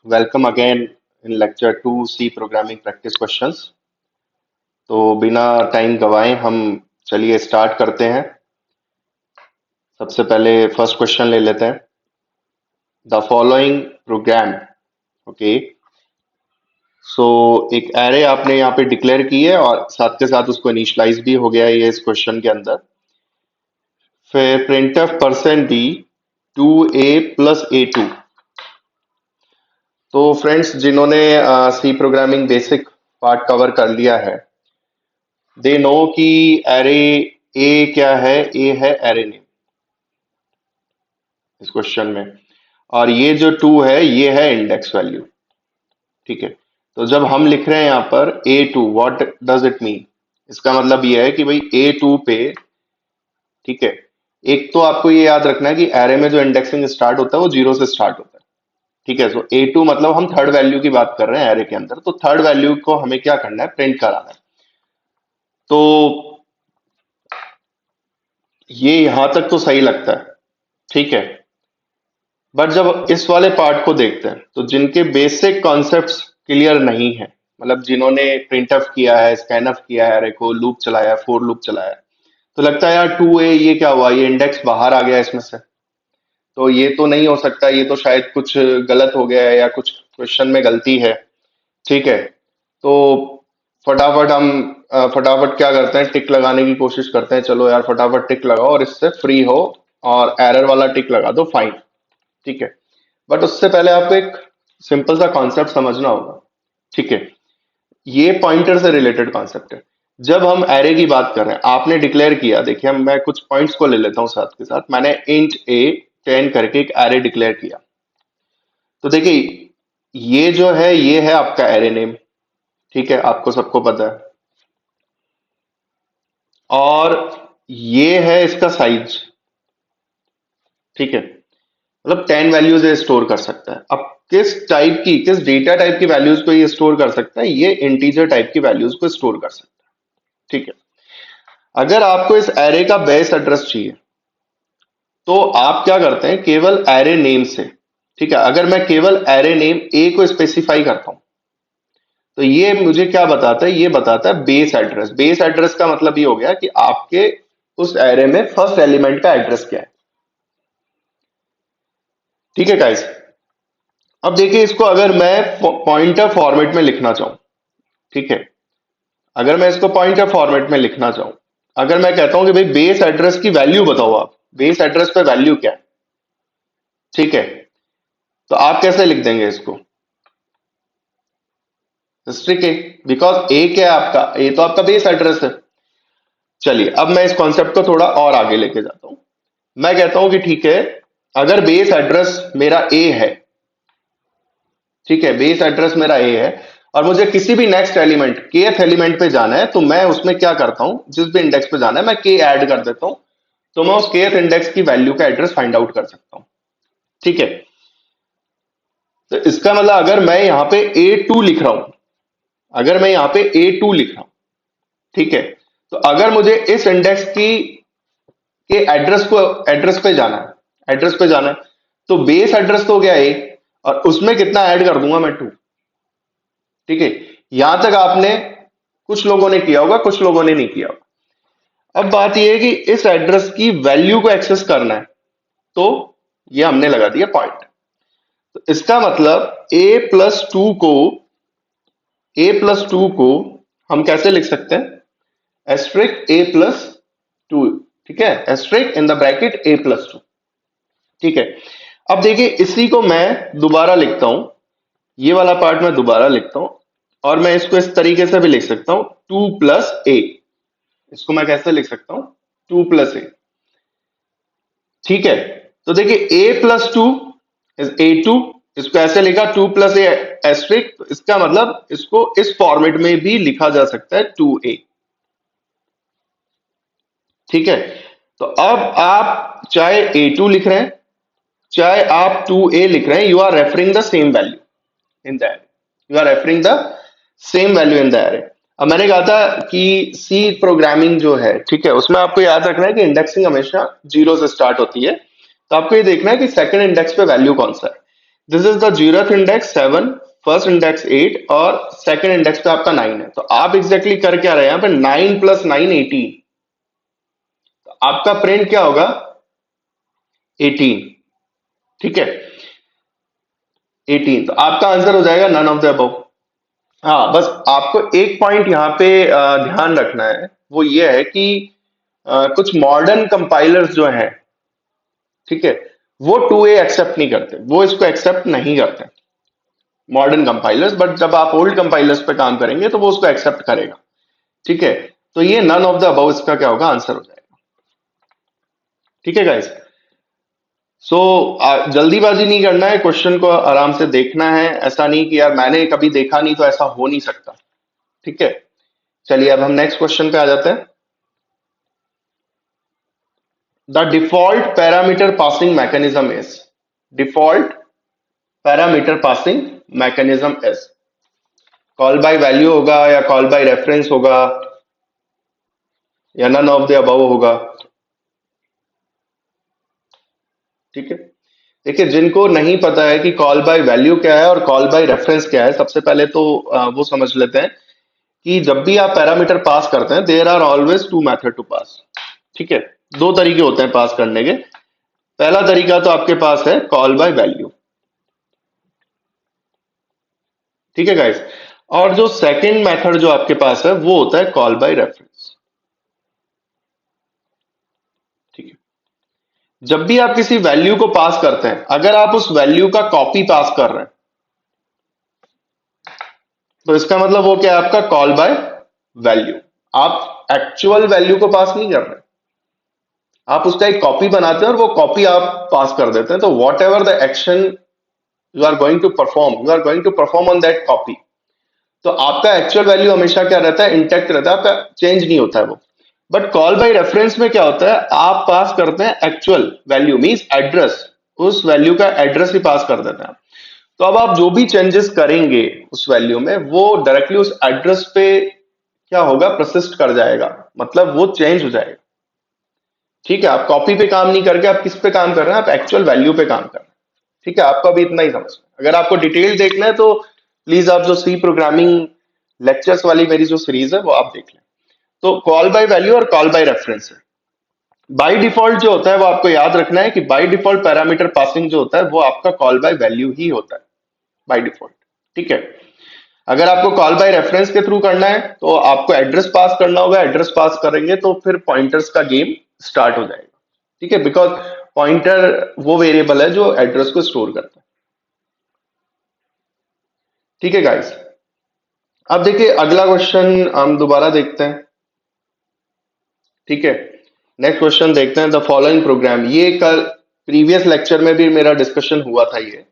Welcome again in lecture 2 C programming practice questions। तो बिना time गवाए हम चलिए स्टार्ट करते हैं। सबसे पहले फर्स्ट क्वेश्चन ले लेते हैं। द फॉलोइंग प्रोग्राम, ओके, सो एक एरे आपने यहाँ पे डिक्लेयर की है और साथ के साथ उसको इनिशियलाइज भी हो गया है ये इस क्वेश्चन के अंदर। फिर printf percent D 2a plus a2। तो फ्रेंड्स जिन्होंने C programming basic part cover कर लिया है, दे नो कि एरे ए क्या है। ए है एरे नेम इस क्वेश्चन में, और ये जो 2 है ये है इंडेक्स वैल्यू। ठीक है, तो जब हम लिख रहे हैं यहाँ पर A2, what does it mean? इसका मतलब ये है कि भाई A2 पे, ठीक है, एक तो आपको ये याद रखना है कि एरे में जो इंडेक्सिंग स्टार्ट होता है वो 0 से स्टार्ट होता है। ठीक है, तो A2 मतलब हम थर्ड वैल्यू की बात कर रहे हैं एरे के अंदर, तो थर्ड वैल्यू को हमें क्या करना है, प्रिंट कराना है। तो ये यहां तक तो सही लगता है, ठीक है। बट जब इस वाले पार्ट को देखते हैं तो जिनके बेसिक कॉन्सेप्ट्स क्लियर नहीं है, मतलब जिन्होंने प्रिंटफ किया है, स्कैनफ किया है, एरे को लूप चलाया है, फोर लूप चलाया है, तो लगता है यार 2a ये क्या हुआ, ये इंडेक्स बाहर आ गया इसमें से, तो ये तो नहीं हो सकता, ये तो शायद कुछ गलत हो गया है या कुछ क्वेश्चन में गलती है। ठीक है, तो फटाफट हम फटाफट क्या करते हैं, टिक लगाने की कोशिश करते हैं। चलो यार फटाफट टिक लगाओ और इससे फ्री हो, और एरर वाला टिक लगा दो, फाइन। ठीक है, बट उससे पहले आपको एक सिंपल सा कॉन्सेप्ट समझना होगा। ठीक है, ये पॉइंटर से रिलेटेड कॉन्सेप्ट है। जब हम एरे की बात कर रहे हैं, आपने डिक्लेयर किया, देखिए मैं कुछ पॉइंट्स को ले लेता हूं साथ के साथ। मैंने इंट ए 10 करके एक एरे डिक्लेयर किया, तो देखिए ये जो है ये है आपका एरे नेम। ठीक है, आपको सबको पता है, और ये है इसका साइज। ठीक है, मतलब 10 वैल्यूज ये स्टोर कर सकता है। अब किस टाइप की, किस डेटा टाइप की वैल्यूज को ये स्टोर कर सकता है, ये इंटीजर टाइप की वैल्यूज को स्टोर कर सकता है। ठीक है, अगर आपको इस एरे का बेस एड्रेस चाहिए तो आप क्या करते हैं, केवल एरे नेम से। ठीक है, अगर मैं केवल एरे नेम ए को स्पेसिफाई करता हूं तो ये मुझे क्या बताता है, ये बताता है बेस एड्रेस। बेस एड्रेस का मतलब ये हो गया कि आपके उस एरे में फर्स्ट एलिमेंट का एड्रेस क्या है। ठीक है गाइस, अब देखिए इसको अगर मैं पॉइंटर फॉर्मेट में लिखना चाहूं, ठीक है, अगर मैं इसको पॉइंटर फॉर्मेट में लिखना चाहूं, अगर मैं कहता हूं कि भाई बेस एड्रेस की वैल्यू बताओ, आप बेस एड्रेस पे वैल्यू क्या है, ठीक है, तो आप कैसे लिख देंगे इसको, हिस्ट्रिक ए, बिकॉज ए क्या है आपका, ए तो आपका बेस एड्रेस है। चलिए अब मैं इस कॉन्सेप्ट को थोड़ा और आगे लेके जाता हूं। मैं कहता हूं कि ठीक है, अगर बेस एड्रेस मेरा ए है, ठीक है, बेस एड्रेस मेरा ए है, और मुझे किसी भी नेक्स्ट एलिमेंट, केथ एलिमेंट पे जाना है, तो मैं उसमें क्या करता हूं, जिस भी इंडेक्स पे जाना है मैं के ऐड कर देता हूं, तो मैं उस केथ इंडेक्स की वैल्यू का एड्रेस फाइंड आउट कर सकता हूं। ठीक है, तो इसका मतलब अगर मैं यहाँ पे A2 लिख रहा हूं, अगर मैं यहाँ पे A2 लिख रहा हूं, ठीक है, तो अगर मुझे इस इंडेक्स की के एड्रेस पे जाना है, एड्रेस पे जाना है, तो बेस एड्रेस तो हो गया ए, और उसमें कितना ऐड कर दूंगा मैं, 2। ठीक है, यहां तक आपने, कुछ लोगों ने किया होगा, कुछ लोगों ने नहीं किया होगा। अब बात यह है कि इस एड्रेस की वैल्यू को एक्सेस करना है, तो ये हमने लगा दिया पॉइंट। तो इसका मतलब a+2 को हम कैसे लिख सकते हैं, एस्ट्रिक a+2। ठीक है, asterisk in the bracket a+2। ठीक है, अब देखिए इसी को मैं दोबारा लिखता हूं, ये वाला पार्ट मैं दोबारा लिखता हूं, और मैं इसको इस तरीके से भी लिख सकता हूं, 2+a। इसको मैं कैसे लिख सकता हूं, 2+a। ठीक है, तो देखिए a+2 इज A2, इसको ऐसे लिखा 2+a एस्ट्रिक, तो इसका मतलब इसको इस फॉर्मेट में भी लिखा जा सकता है, 2a। ठीक है, तो अब आप चाहे A2 लिख रहे हैं, चाहे आप 2a लिख रहे हैं, you are referring the same value in the array, you are referring the same value in the array. अब मैंने कहा था कि सी प्रोग्रामिंग जो है, ठीक है, उसमें आपको याद रखना है कि इंडेक्सिंग हमेशा 0 से स्टार्ट होती है। तो आपको ये देखना है कि सेकंड इंडेक्स पे वैल्यू कौन सा है। This is the 0th index 7, first index 8 और सेकंड इंडेक्स पे आपका 9 है। तो आप एग्जैक्टली कर क्या रहे हैं यहाँ पे, 9 + 9 18। तो आपका प्रिंट क्या होगा, 18। ठीक है, 18। तो आपका आंसर हो जाएगा नन ऑफ द अबव। हाँ, बस आपको एक पॉइंट यहाँ पे ध्यान रखना है, वो ये है कि कुछ मॉडर्न कंपाइलर्स जो हैं, ठीक है, वो 2A एक्सेप्ट नहीं करते, वो इसको एक्सेप्ट नहीं करते मॉडर्न कंपाइलर्स। बट जब आप ओल्ड कंपाइलर्स पे काम करेंगे तो वो उसको एक्सेप्ट करेगा। ठीक है, तो ये नन ऑफ द अबव इसका क्या होगा, आंसर हो जाएगा। ठीक है गाइस, सो जल्दीबाजी नहीं करना है, क्वेश्चन को आराम से देखना है। ऐसा नहीं कि यार मैंने कभी देखा नहीं तो ऐसा हो नहीं सकता। ठीक है, चलिए अब हम नेक्स्ट क्वेश्चन पे आ जाते हैं। The default parameter passing mechanism is, default parameter passing mechanism is, call by value होगा या कॉल बाय रेफरेंस होगा या नन ऑफ द अबव होगा। ठीक है, देखिए जिनको नहीं पता है कि कॉल बाय वैल्यू क्या है और कॉल बाय रेफरेंस क्या है, सबसे पहले तो वो समझ लेते हैं कि जब भी आप पैरामीटर पास करते हैं, there are always two method to pass. ठीक है, दो तरीके होते हैं पास करने के। पहला तरीका तो आपके पास है कॉल बाय वैल्यू। ठीक है गाइस, और जो सेकंड मेथड जो आपके पास है वो होता है कॉल बाय रेफरेंस। ठीक है, जब भी आप किसी वैल्यू को पास करते हैं, अगर आप उस वैल्यू का कॉपी पास कर रहे हैं तो इसका मतलब वो क्या है, आपका कॉल बाय वैल्यू। आप एक्चुअल वैल्यू को पास नहीं कर रहे, आप उसका एक कॉपी बनाते हैं और वो कॉपी आप पास कर देते हैं। तो whatever the action you are going to perform, you are going to perform on that copy. तो आपका एक्चुअल वैल्यू हमेशा क्या रहता है, इंटेक्ट रहता है, आपका चेंज नहीं होता है वो। बट कॉल बाय रेफरेंस में क्या होता है, आप पास करते हैं एक्चुअल वैल्यू, मींस एड्रेस, उस वैल्यू का एड्रेस ही पास कर देते हैं। तो अब आप जो भी चेंजेस करेंगे उस वैल्यू में, वो डायरेक्टली उस एड्रेस पे क्या होगा, प्रसिस्ट कर जाएगा, मतलब वो चेंज हो जाएगा। ठीक है, आप कॉपी पे काम नहीं करके आप किस पे काम कर रहे हैं, आप एक्चुअल वैल्यू पे काम कर रहे हैं। ठीक है, आपको अभी इतना ही समझना है। अगर आपको डिटेल देखना है तो प्लीज आप जो सी प्रोग्रामिंग लेक्चर्स वाली मेरी जो सीरीज है वो आप देख लें। तो कॉल बाय वैल्यू और कॉल बाय रेफरेंस है। बाय डिफॉल्ट जो होता है वो आपको याद रखना है कि बाय डिफॉल्ट पैरामीटर पासिंग जो होता है वो आपका कॉल बाय वैल्यू ही होता है बाय डिफॉल्ट। ठीक है, अगर आपको कॉल बाय रेफरेंस के थ्रू करना है तो आपको एड्रेस पास करना होगा, एड्रेस पास करेंगे तो फिर पॉइंटर्स का गेम स्टार्ट हो जाएगा। ठीक है, बिकॉज पॉइंटर वो वेरिएबल है जो एड्रेस को स्टोर करता है। ठीक है गाइस, अब देखिए अगला क्वेश्चन हम दोबारा देखते हैं। ठीक है, नेक्स्ट क्वेश्चन देखते हैं। द फॉलोइंग प्रोग्राम, ये कल प्रीवियस लेक्चर में भी मेरा डिस्कशन हुआ था ये,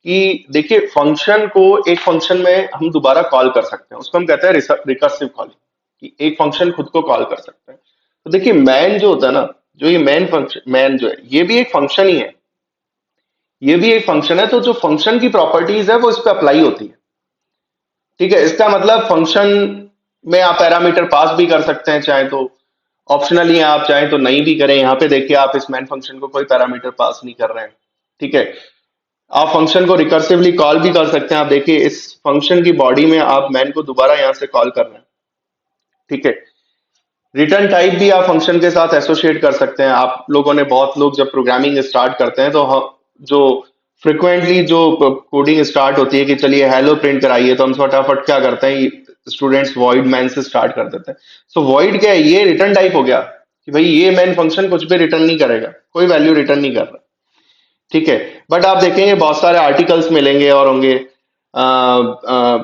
कि देखिए फंक्शन को एक फंक्शन में हम दोबारा कॉल कर सकते हैं, उसको हम कहते हैं रिकर्सिव कॉलिंग, कि एक फंक्शन खुद को कॉल कर सकते हैं। तो देखिए मैन जो होता है ना, जो ये मैन फंक्शन, मैन जो है ये भी एक फंक्शन ही है, ये भी एक फंक्शन है। तो जो फंक्शन की प्रॉपर्टीज है वो इस पे अप्लाई होती है। ठीक है, इसका मतलब फंक्शन में आप पैरामीटर पास भी कर सकते हैं चाहे तो, ऑप्शनली आप चाहें तो नहीं भी करें। यहाँ पे देखिए आप इस मैन फंक्शन को कोई पैरामीटर पास नहीं कर रहे हैं। ठीक है, आप फंक्शन को रिकर्सिवली कॉल भी कर सकते हैं। आप देखिए इस फंक्शन की बॉडी में आप मैन को दोबारा यहां से कॉल कर रहे हैं। ठीक है, रिटर्न टाइप भी आप फंक्शन के साथ एसोसिएट कर सकते हैं। आप लोगों ने, बहुत लोग जब प्रोग्रामिंग स्टार्ट करते हैं तो जो फ्रिक्वेंटली जो कोडिंग स्टार्ट होती है कि चलिए हेलो प्रिंट कराइए, तो हम फटाफट क्या करते हैं, स्टूडेंट्स वॉइड मैन से स्टार्ट कर देते हैं। सो वॉइड क्या है, ये रिटर्न टाइप हो गया कि भाई ये मैन फंक्शन कुछ भी रिटर्न नहीं करेगा, कोई वैल्यू रिटर्न नहीं कर रहा। ठीक है, बट आप देखेंगे बहुत सारे आर्टिकल्स मिलेंगे और होंगे, आ, आ,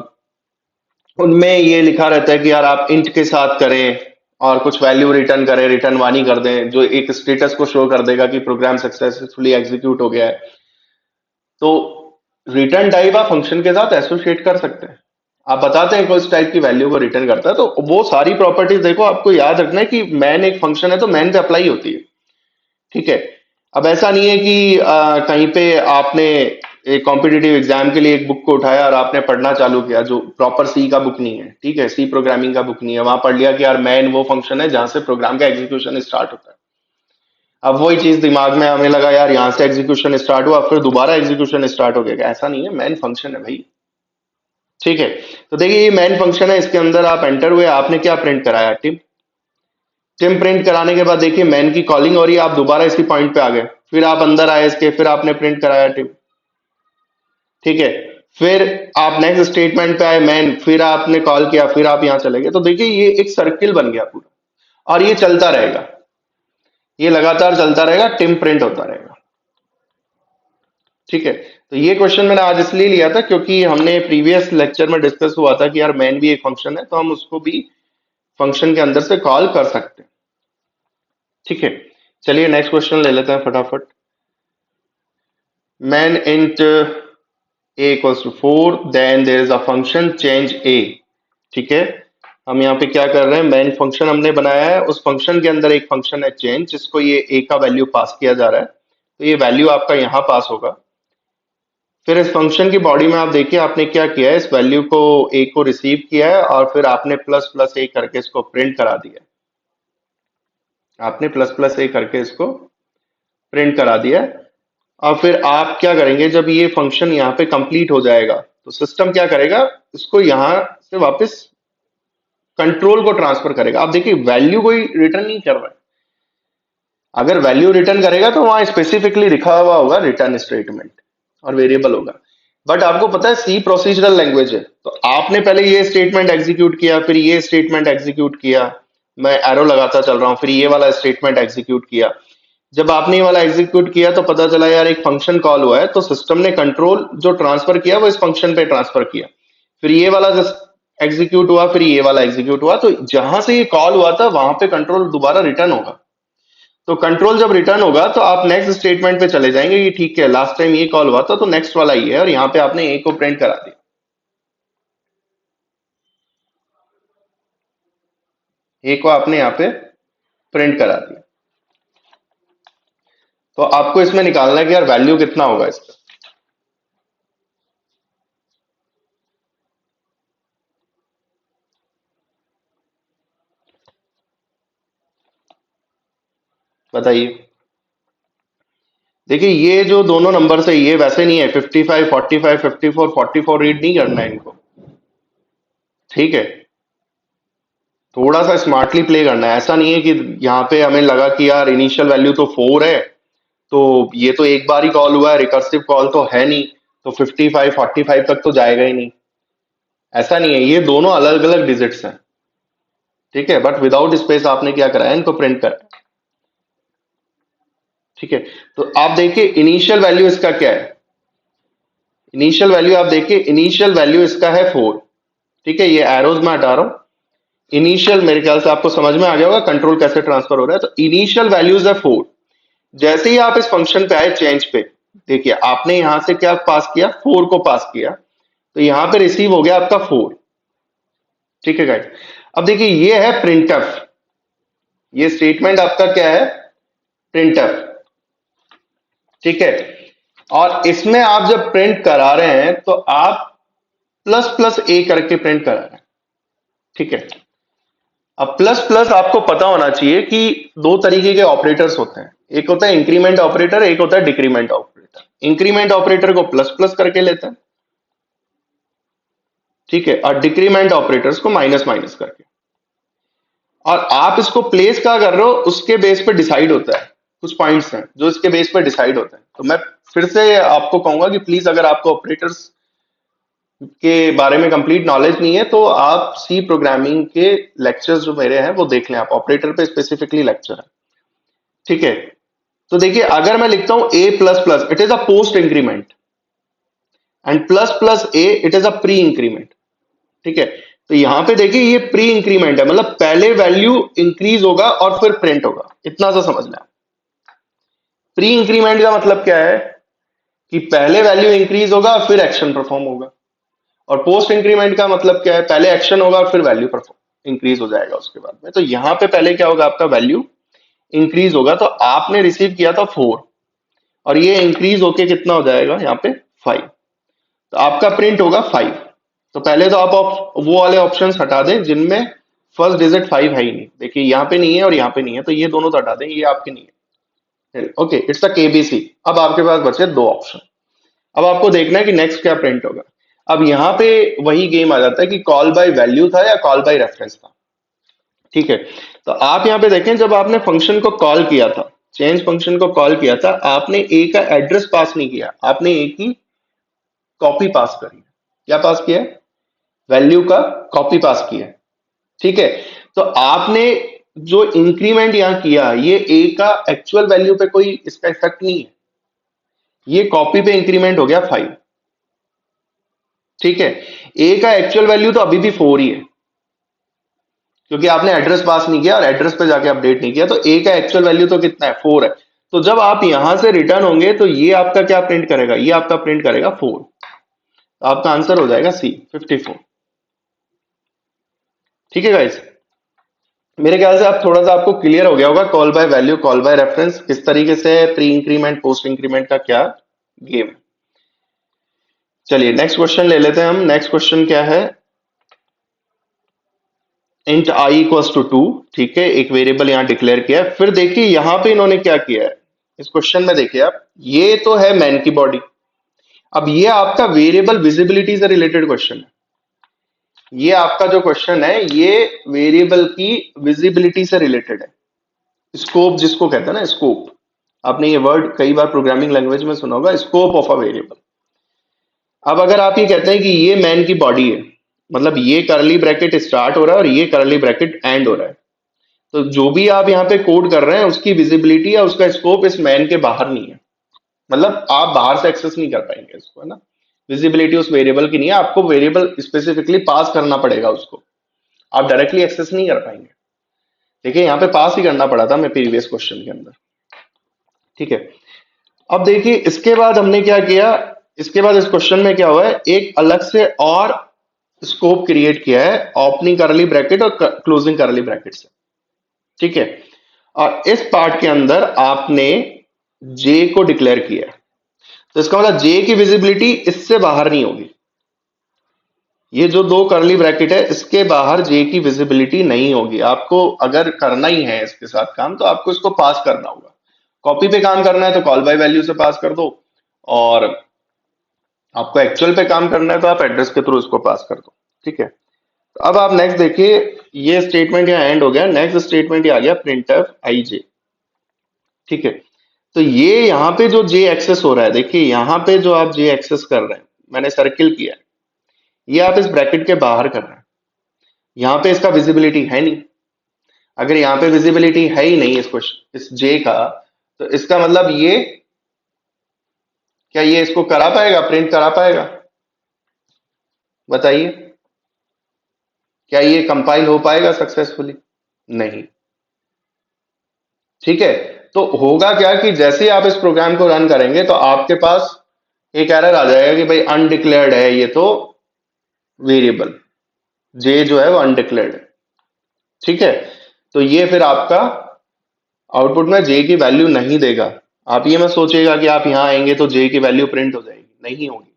उनमें ये लिखा रहता है कि यार आप इंट के साथ करें और कुछ वैल्यू रिटर्न करें, रिटर्न वानी कर दें, जो एक स्टेटस को शो कर देगा कि प्रोग्राम सक्सेसफुली एग्जीक्यूट हो गया है। तो रिटर्न टाइप आप फंक्शन के साथ एसोसिएट कर सकते हैं। आप बताते हैं किस टाइप की वैल्यू को रिटर्न करता है, तो वो सारी प्रॉपर्टीज देखो, आपको याद रखना है कि मैन एक फंक्शन है तो मैन पे अप्लाई होती है। ठीक है, अब ऐसा नहीं है कि कहीं पे आपने एक कॉम्पिटिटिव एग्जाम के लिए एक बुक को उठाया और आपने पढ़ना चालू किया जो प्रॉपर सी का बुक नहीं है। ठीक है, सी प्रोग्रामिंग का बुक नहीं है, वहां पढ़ लिया कि यार मैन वो फंक्शन है जहां से प्रोग्राम का एग्जीक्यूशन स्टार्ट होता है। अब वही चीज दिमाग में हमें लगा यार यहां से एग्जीक्यूशन स्टार्ट हुआ फिर दोबारा एग्जीक्यूशन स्टार्ट हो गया, ऐसा नहीं है, मेन फंक्शन है भाई। ठीक है, तो देखिए ये मेन फंक्शन है, इसके अंदर आप एंटर हुए, आपने क्या प्रिंट कराया, टिम। टिम प्रिंट कराने के बाद देखिए मैन की कॉलिंग हो रही है, आप दोबारा इसी पॉइंट पे आ गए, फिर आप अंदर आए इसके, फिर आपने प्रिंट कराया टिम। ठीक है, फिर आप नेक्स्ट स्टेटमेंट पे आए मैन, फिर आपने कॉल किया, फिर आप यहां चले गए। तो देखिए ये एक सर्किल बन गया पूरा, और ये चलता रहेगा, ये लगातार चलता रहेगा, टिम प्रिंट होता रहेगा। ठीक है, तो ये क्वेश्चन मैंने आज इसलिए लिया था क्योंकि हमने प्रीवियस लेक्चर में डिस्कस हुआ था कि यार मैन भी एक फंक्शन है, तो हम उसको भी फंक्शन के अंदर से कॉल कर सकते हैं। ठीक है, चलिए नेक्स्ट क्वेश्चन ले लेते हैं फटाफट। Man int a equals to 4, then there is a function change a। ठीक है, हम यहाँ पे क्या कर रहे हैं, मेन फंक्शन हमने बनाया है, उस फंक्शन के अंदर एक फंक्शन है चेंज, जिसको ये a का वैल्यू पास किया जा रहा है, तो ये वैल्यू आपका यहाँ पास होगा। फिर इस फंक्शन की बॉडी में आप देखिए आपने क्या किया है, इस वैल्यू को a को रिसीव किया है और फिर आपने प्लस प्लस a करके इसको प्रिंट करा दिया, आपने प्लस प्लस a करके इसको प्रिंट करा दिया। और फिर आप क्या करेंगे, जब ये फंक्शन यहाँ पे कंप्लीट हो जाएगा तो सिस्टम क्या करेगा, इसको यहां से वापस कंट्रोल को ट्रांसफर करेगा। आप देखिए वैल्यू कोई रिटर्न नहीं कर रहा है, अगर वैल्यू रिटर्न करेगा तो वहां स्पेसिफिकली लिखा हुआ होगा रिटर्न स्टेटमेंट और वेरिएबल होगा। बट आपको पता है सी प्रोसीजरल लैंग्वेज है, तो आपने पहले ये स्टेटमेंट एग्जीक्यूट किया, फिर ये स्टेटमेंट एग्जीक्यूट किया, मैं एरो लगाता चल रहा हूं, फिर ये वाला स्टेटमेंट एग्जीक्यूट किया। जब आपने ये वाला एग्जीक्यूट किया तो पता चला यार एक फंक्शन कॉल हुआ है, तो सिस्टम ने कंट्रोल जो ट्रांसफर किया वो इस फंक्शन पे ट्रांसफर किया, फिर ये वाला एग्जीक्यूट हुआ, फिर ये वाला एग्जीक्यूट हुआ, तो जहां से ये कॉल हुआ था वहां पे कंट्रोल दोबारा रिटर्न होगा। तो कंट्रोल जब रिटर्न होगा तो आप नेक्स्ट स्टेटमेंट पे चले जाएंगे कि ठीक है लास्ट टाइम ये कॉल हुआ था तो नेक्स्ट वाला ही है, और यहाँ पे आपने ए को प्रिंट करा दिया, ए को आपने यहाँ पे प्रिंट करा दिया। तो आपको इसमें निकालना है कि यार वैल्यू कितना होगा इसका। बताइए, देखिए ये जो दोनों नंबर है ये वैसे नहीं है 55 45 54 44 रीड नहीं करना है इनको। ठीक है, थोड़ा सा स्मार्टली प्ले करना है, ऐसा नहीं है कि यहाँ पे हमें लगा कि यार इनिशियल वैल्यू तो 4 है, तो ये तो एक बार ही कॉल हुआ है, रिकर्सिव कॉल तो है नहीं, तो 55 45 तक तो जाएगा ही नहीं। ऐसा नहीं है, ये दोनों अलग अलग डिजिट्स हैं। ठीक है, बट विदाउट स्पेस आपने क्या कराया, इनको प्रिंट करा। ठीक है, तो आप देखिए इनिशियल वैल्यू इसका क्या है, इनिशियल वैल्यू आप देखिए, इनिशियल वैल्यू इसका है 4। ठीक है, ये एरोज में हटा रहा हूं, इनिशियल मेरे ख्याल से आपको समझ में आ गया होगा कंट्रोल कैसे ट्रांसफर हो रहा है। तो इनिशियल वैल्यूज है 4, जैसे ही आप इस फंक्शन पे आए चेंज पे, देखिए आपने यहां से क्या पास किया, 4 को पास किया, तो यहां पे रिसीव हो गया आपका 4। ठीक है गाइस, अब देखिए ये है प्रिंटफ, ये स्टेटमेंट आपका क्या है, प्रिंटफ। ठीक है, और इसमें आप जब प्रिंट करा रहे हैं तो आप प्लस प्लस ए करके प्रिंट करा रहे हैं। ठीक है, अब प्लस प्लस आपको पता होना चाहिए कि दो तरीके के ऑपरेटर्स होते हैं, एक होता है इंक्रीमेंट ऑपरेटर, एक होता है डिक्रीमेंट ऑपरेटर। इंक्रीमेंट ऑपरेटर को प्लस प्लस करके लेते हैं, ठीक है, और डिक्रीमेंट ऑपरेटर्स को माइनस माइनस करके। और आप इसको प्लेस क्या कर रहे हो उसके बेस पे डिसाइड होता है, कुछ पॉइंट्स हैं जो इसके बेस पे डिसाइड होते हैं। तो मैं फिर से आपको कहूंगा कि प्लीज अगर आपको ऑपरेटर्स के बारे में कंप्लीट नॉलेज नहीं है तो आप सी प्रोग्रामिंग के लेक्चर्स जो मेरे हैं वो देख लें, आप ऑपरेटर पे स्पेसिफिकली लेक्चर है। ठीक है, तो देखिए अगर मैं लिखता हूं a plus plus, it is a post increment, and plus plus a it is a pre increment. ठीक है, तो यहां पे देखिए ये प्री इंक्रीमेंट है, मतलब पहले वैल्यू इंक्रीज होगा और फिर प्रिंट होगा, इतना सा समझ लें। प्री इंक्रीमेंट का मतलब क्या है कि पहले वैल्यू इंक्रीज होगा और फिर एक्शन परफॉर्म होगा, और पोस्ट इंक्रीमेंट का मतलब क्या है, पहले एक्शन होगा और फिर वैल्यू परफॉर्म इंक्रीज हो जाएगा उसके बाद में। तो यहां पे पहले क्या होगा, आपका वैल्यू इंक्रीज होगा, तो आपने रिसीव किया था 4 और ये इंक्रीज होके कितना हो जाएगा यहाँ पे 5, तो आपका प्रिंट होगा 5। तो पहले तो आप वो वाले ऑप्शंस हटा दें जिनमें फर्स्ट डिजिट 5 है ही नहीं, देखिए यहाँ पे नहीं है और यहाँ पे नहीं है, तो ये दोनों तो हटा दें, ये आपके नहीं है। Okay, it's a KBC. अब आपके पास बचे दो ऑप्शन। अब आपको देखना है कि नेक्स्ट क्या प्रिंट होगा। अब यहाँ पे वही गेम आ जाता है कि कॉल बाय वैल्यू था या कॉल बाय रेफरेंस था। ठीक है, तो आप यहाँ पे देखें, जब आपने फंक्शन को कॉल किया था, चेंज फंक्शन को कॉल किया था, आपने ए का एड्रेस पास नहीं किया, आपने ए की कॉपी पास करी है। क्या पास किया है? वैल्यू का कॉपी पास किया है। ठीक है, तो आपने जो इंक्रीमेंट यहाँ किया, ये ए का एक्चुअल वैल्यू पे कोई इसका इफेक्ट नहीं है, ये कॉपी पे इंक्रीमेंट हो गया 5। ठीक है, ए का एक्चुअल वैल्यू तो अभी भी 4 ही है, क्योंकि आपने एड्रेस पास नहीं किया और एड्रेस पे जाके अपडेट नहीं किया, तो ए का एक्चुअल वैल्यू तो कितना है? 4 है। तो जब आप यहां से रिटर्न होंगे तो ये आपका क्या प्रिंट करेगा? ये आपका प्रिंट करेगा 4। तो आपका आंसर हो जाएगा सी, 54। ठीक है गाइस, मेरे ख्याल से आप थोड़ा सा आपको क्लियर हो गया होगा call by value, call by reference किस तरीके से प्री इंक्रीमेंट पोस्ट इंक्रीमेंट का क्या गेम है। चलिए नेक्स्ट क्वेश्चन ले लेते हैं हम। नेक्स्ट क्वेश्चन क्या है? Int i equals to 2। ठीक है, एक वेरिएबल यहां डिक्लेयर किया है। फिर देखिए यहां पे इन्होंने क्या किया है इस क्वेश्चन में, देखिए आप, ये तो है मैन की बॉडी। अब ये आपका वेरिएबल विजिबिलिटी से रिलेटेड क्वेश्चन है। ये आपका जो क्वेश्चन है ये वेरिएबल की विजिबिलिटी से रिलेटेड है। स्कोप जिसको कहते हैं ना, स्कोप, आपने ये वर्ड कई बार प्रोग्रामिंग लैंग्वेज में सुना होगा, स्कोप ऑफ अ वेरिएबल। अब अगर आप ये कहते हैं कि ये मैन की बॉडी है, मतलब ये करली ब्रैकेट स्टार्ट हो रहा है और ये करली ब्रैकेट एंड हो रहा है, तो जो भी आप यहाँ पे कोड कर रहे हैं उसकी विजिबिलिटी या उसका स्कोप इस मैन के बाहर नहीं है। मतलब आप बाहर से एक्सेस नहीं कर पाएंगे इसको, है ना। विजिबिलिटी उस वेरिएबल की नहीं है, आपको वेरिएबल स्पेसिफिकली पास करना पड़ेगा उसको, आप डायरेक्टली एक्सेस नहीं कर पाएंगे। देखिए यहाँ पे पास ही करना पड़ा था मैं प्रीवियस क्वेश्चन के अंदर। ठीक है, अब देखिए इसके बाद हमने क्या किया, इसके बाद इस क्वेश्चन में क्या हुआ है, एक अलग से और स्कोप क्रिएट किया है ओपनिंग करली ब्रैकेट और क्लोजिंग करली ब्रैकेट से। ठीक है, और इस पार्ट के अंदर आपने जे को डिक्लेयर किया है, तो इसका मतलब जे की विजिबिलिटी इससे बाहर नहीं होगी। ये जो दो करली ब्रैकेट है इसके बाहर जे की विजिबिलिटी नहीं होगी। आपको अगर करना ही है इसके साथ काम तो आपको इसको पास करना होगा। कॉपी पे काम करना है तो कॉल बाय वैल्यू से पास कर दो, और आपको एक्चुअल पे काम करना है तो आप एड्रेस के थ्रू इसको पास कर दो। ठीक है, तो अब आप नेक्स्ट देखिए, ये स्टेटमेंट यहाँ एंड हो गया। नेक्स्ट स्टेटमेंट ये आ गया प्रिंटफ आई जे। ठीक है, तो ये यहाँ पे जो जे एक्सेस हो रहा है, देखिए यहाँ पे जो आप जे एक्सेस कर रहे हैं, मैंने सर्किल किया है, ये आप इस ब्रैकेट के बाहर कर रहे हैं। यहाँ पे इसका विजिबिलिटी है नहीं। अगर यहाँ पे विजिबिलिटी है ही नहीं इस जे का, तो इसका मतलब ये, क्या ये इसको करा पाएगा, प्रिंट करा पाएगा? बताइए, क्या ये कंपाइल हो पाएगा सक्सेसफुली? नहीं। ठीक है, तो होगा क्या कि जैसे ही आप इस प्रोग्राम को रन करेंगे तो आपके पास एक एरर आ जाएगा कि भाई अनडिक्लेयर्ड है ये तो वेरिएबल, जे जो है वो अनडिक्लेयर्ड है। ठीक है, तो ये फिर आपका आउटपुट में जे की वैल्यू नहीं देगा। आप ये मत सोचिएगा कि आप यहाँ आएंगे तो जे की वैल्यू प्रिंट हो जाएगी, नहीं होगी।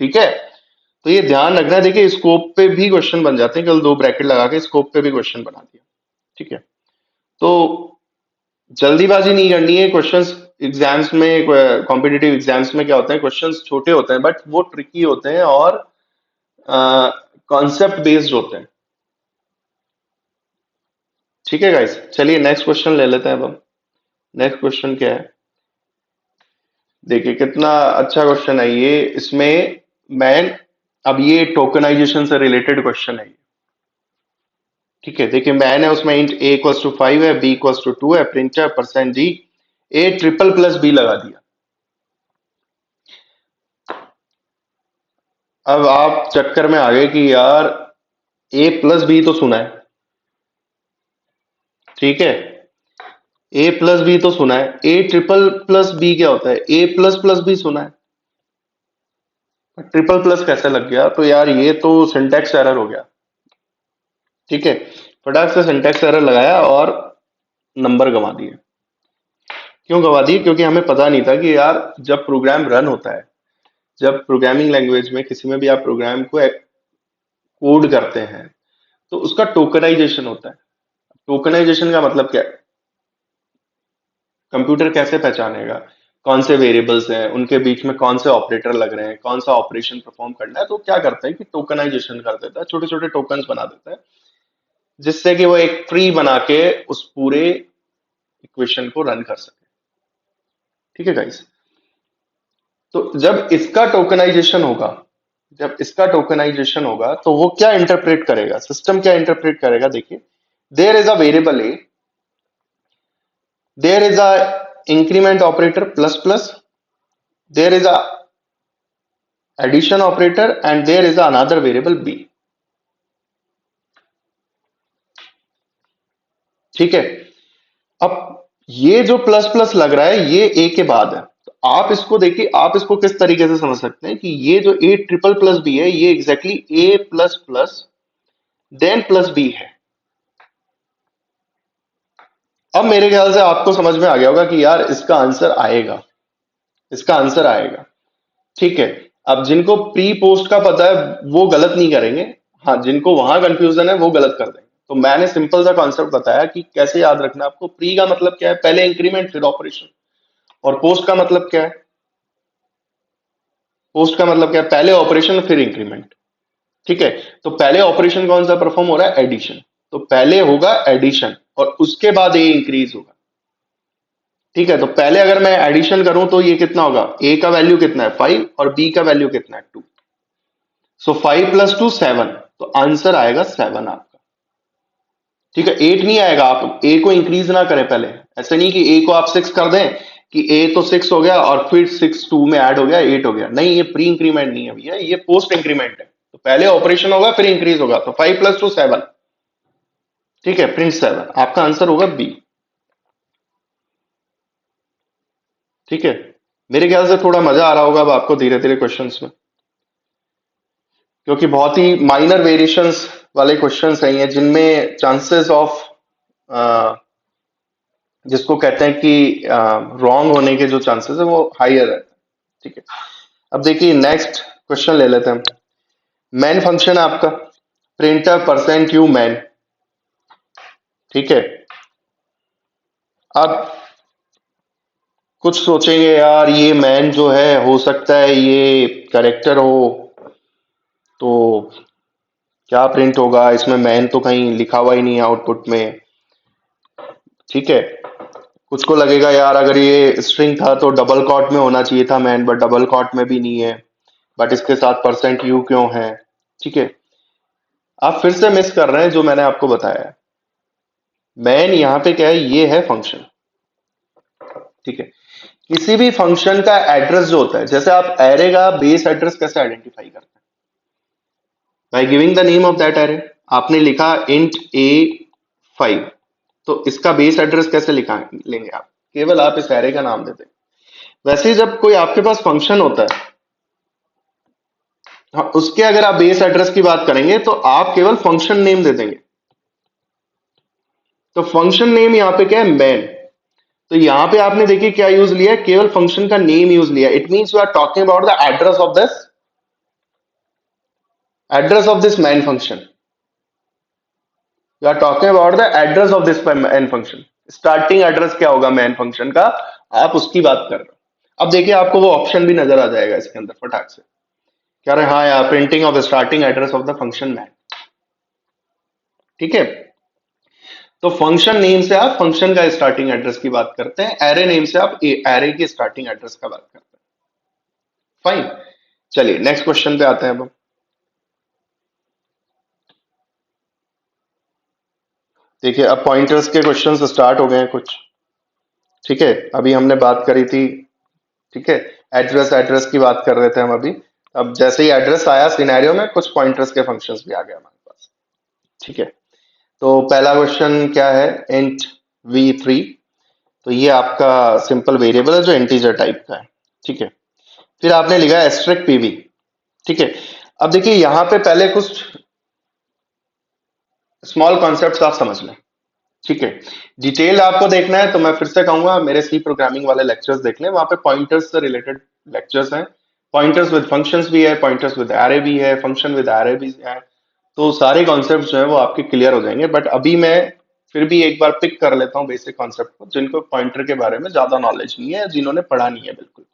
ठीक है, तो ये ध्यान रखना है। देखिए स्कोप पे भी क्वेश्चन बन जाते हैं, कल दो ब्रैकेट लगा के स्कोप पे भी क्वेश्चन बना दिया। ठीक है, तो जल्दीबाजी नहीं करनी है। क्वेश्चंस एग्जाम्स में, कॉम्पिटिटिव एग्जाम्स में क्या होते हैं, क्वेश्चंस छोटे होते हैं बट वो ट्रिकी होते हैं और कॉन्सेप्ट बेस्ड होते हैं। ठीक है गाइस, चलिए नेक्स्ट क्वेश्चन ले लेते हैं अब हम। नेक्स्ट क्वेश्चन क्या है, देखिए कितना अच्छा क्वेश्चन है ये। इसमें मैन, अब ये टोकनाइजेशन से रिलेटेड क्वेश्चन है। ठीक है, देखिए मैन है, उसमें इंट ए इक्वल्स टू 5 है, बी इक्वल्स टू 2 है, प्रिंटर परसेंट जी, ए ट्रिपल प्लस बी लगा दिया। अब आप चक्कर में आ गए कि यार ए प्लस बी तो सुना है। ठीक है, ए प्लस बी तो सुना है, ए ट्रिपल प्लस बी क्या होता है? ए प्लस प्लस बी सुना है, ट्रिपल प्लस कैसे लग गया? तो यार ये तो सिंटैक्स एरर हो गया। ठीक है, फटाक से सिंटैक्स एरर लगाया और नंबर गंवा दिए। क्यों गंवा दिए? क्योंकि हमें पता नहीं था कि यार जब प्रोग्राम रन होता है, जब प्रोग्रामिंग लैंग्वेज में किसी में भी आप प्रोग्राम को कोड करते हैं तो उसका टोकनाइजेशन होता है। टोकनाइजेशन का मतलब क्या है? कंप्यूटर कैसे पहचानेगा कौन से वेरिएबल्स हैं, उनके बीच में कौन से ऑपरेटर लग रहे हैं, कौन सा ऑपरेशन परफॉर्म करना है, तो क्या करता है कि टोकनाइजेशन कर देता है, छोटे छोटे टोकन्स बना देता है, जिससे कि वो एक ट्री बना के उस पूरे इक्वेशन को रन कर सके। ठीक है गाइस। तो जब इसका टोकनाइजेशन होगा तो वो क्या इंटरप्रेट करेगा, सिस्टम क्या इंटरप्रेट करेगा, देखिए, there is a variable a, there is a increment operator plus plus, there is a addition operator and there is another variable b. ठीक है। अब ये जो प्लस प्लस लग रहा है ये ए के बाद है, तो आप इसको देखिए, आप इसको किस तरीके से समझ सकते हैं कि ये जो ए ट्रिपल प्लस बी है ये exactly a plus plus then plus b है। अब मेरे ख्याल से आपको समझ में आ गया होगा कि यार इसका आंसर आएगा, इसका आंसर आएगा। ठीक है। अब जिनको प्री पोस्ट का पता है वो गलत नहीं करेंगे, हाँ जिनको वहां कंफ्यूजन है वो गलत कर देंगे। तो मैंने सिंपल सा कॉन्सेप्ट बताया कि कैसे याद रखना है आपको। प्री का मतलब क्या है, पहले इंक्रीमेंट फिर ऑपरेशन, और पोस्ट का मतलब क्या है, पोस्ट का मतलब क्या है, पहले ऑपरेशन फिर इंक्रीमेंट। ठीक है। तो पहले ऑपरेशन कौन सा परफॉर्म हो रहा है, एडिशन, तो पहले होगा एडिशन और उसके बाद ए इंक्रीज होगा। ठीक है। तो पहले अगर मैं एडिशन करूं तो ये कितना होगा, ए का वैल्यू कितना है 5 और बी का वैल्यू कितना है 2, सो 5 + 2 7, तो आंसर आएगा 7 आपका। ठीक है। 8 नहीं आएगा, आप ए को इंक्रीज ना करें पहले, ऐसे नहीं कि ए को आप 6 कर दें कि ए तो 6 हो गया और फिर 6 2 में ऐड हो गया 8 हो गया, नहीं, ये प्री इंक्रीमेंट नहीं है भैया, ये पोस्ट इंक्रीमेंट है। तो पहले ऑपरेशन होगा फिर इंक्रीज होगा, तो 5 + 2 7। ठीक है, प्रिंट 7, आपका आंसर होगा बी। ठीक है। मेरे ख्याल से थोड़ा मजा आ रहा होगा अब आपको धीरे धीरे क्वेश्चंस में, क्योंकि बहुत ही माइनर वेरिएशंस वाले क्वेश्चंस हैं ये, जिनमें चांसेस ऑफ जिसको कहते हैं कि रॉन्ग होने के जो चांसेस है वो हायर है। ठीक है। अब देखिए नेक्स्ट क्वेश्चन ले लेते हैं हम। मैन फंक्शन है आपका, प्रिंटर परसेंट यू मैन। ठीक है। अब कुछ सोचेंगे यार ये मैन जो है हो सकता है ये करेक्टर हो, तो क्या प्रिंट होगा इसमें, मैन तो कहीं लिखा हुआ ही नहीं है आउटपुट में। ठीक है। कुछ को लगेगा यार अगर ये स्ट्रिंग था तो डबल कॉट में होना चाहिए था मैन, बट डबल कॉट में भी नहीं है, बट इसके साथ परसेंट यू क्यों है। ठीक है। आप फिर से मिस कर रहे हैं जो मैंने आपको बताया है। मैन यहाँ पे क्या है, ये है फंक्शन। ठीक है। किसी भी फंक्शन का एड्रेस जो होता है, जैसे आप एरे का बेस एड्रेस कैसे आइडेंटिफाई करते हैं, by giving the name of that array. आपने लिखा इंट A5, तो इसका बेस एड्रेस कैसे लिखा लेंगे आप, केवल आप इस एरे का नाम देते हैं। वैसे ही जब कोई आपके पास फंक्शन होता है, हाँ, उसके अगर आप बेस एड्रेस की बात करेंगे तो आप केवल फंक्शन नेम दे देंगे। तो फंक्शन नेम यहाँ पे क्या है, मैन। तो यहाँ पे आपने देखिए क्या यूज लिया है, केवल फंक्शन का नेम यूज लिया। It means you are talking about the address of this main function, you are talking about the address of this main function. Starting address क्या होगा मैन फंक्शन का, आप उसकी बात कर रहे हो। अब देखिए आपको वो ऑप्शन भी नजर आ जाएगा इसके अंदर फटाक से, कह रहे हैं हाँ यार, printing of starting address of the function man. ठीक है। तो फंक्शन नेम से आप फंक्शन का स्टार्टिंग एड्रेस की बात करते हैं, एरे नेम से आप एरे की स्टार्टिंग एड्रेस का बात करते हैं। फाइन। चलिए नेक्स्ट क्वेश्चन पे आते हैं अब हम। देखिए अब पॉइंटर्स के क्वेश्चंस स्टार्ट हो गए हैं कुछ। ठीक है। अभी हमने बात करी थी, ठीक है, एड्रेस एड्रेस की बात कर रहे थे हम अभी। अब जैसे ही एड्रेस आया सिनेरियो में, कुछ पॉइंटर्स के फंक्शंस भी आ गए हमारे पास। ठीक है। तो पहला क्वेश्चन क्या है, इंट v3, तो ये आपका सिंपल वेरिएबल है जो इंटीजर टाइप का है। ठीक है। फिर आपने लिखा है एस्ट्रिक पीवी। ठीक है। अब देखिए यहां पे पहले कुछ स्मॉल कॉन्सेप्ट्स आप समझ लें। ठीक है। डिटेल आपको देखना है तो मैं फिर से कहूंगा मेरे सी प्रोग्रामिंग वाले लेक्चर्स देख लें, वहां पे पॉइंटर्स से रिलेटेड लेक्चर्स हैं। पॉइंटर्स विद फंक्शंस भी है, पॉइंटर्स विद एरे भी है, फंक्शन विद एरे भी है, तो सारे कॉन्सेप्ट्स जो है वो आपके क्लियर हो जाएंगे। बट अभी मैं फिर भी एक बार पिक कर लेता हूँ बेसिक कॉन्सेप्ट को, जिनको पॉइंटर के बारे में ज्यादा नॉलेज नहीं है, जिन्होंने पढ़ा नहीं है बिल्कुल।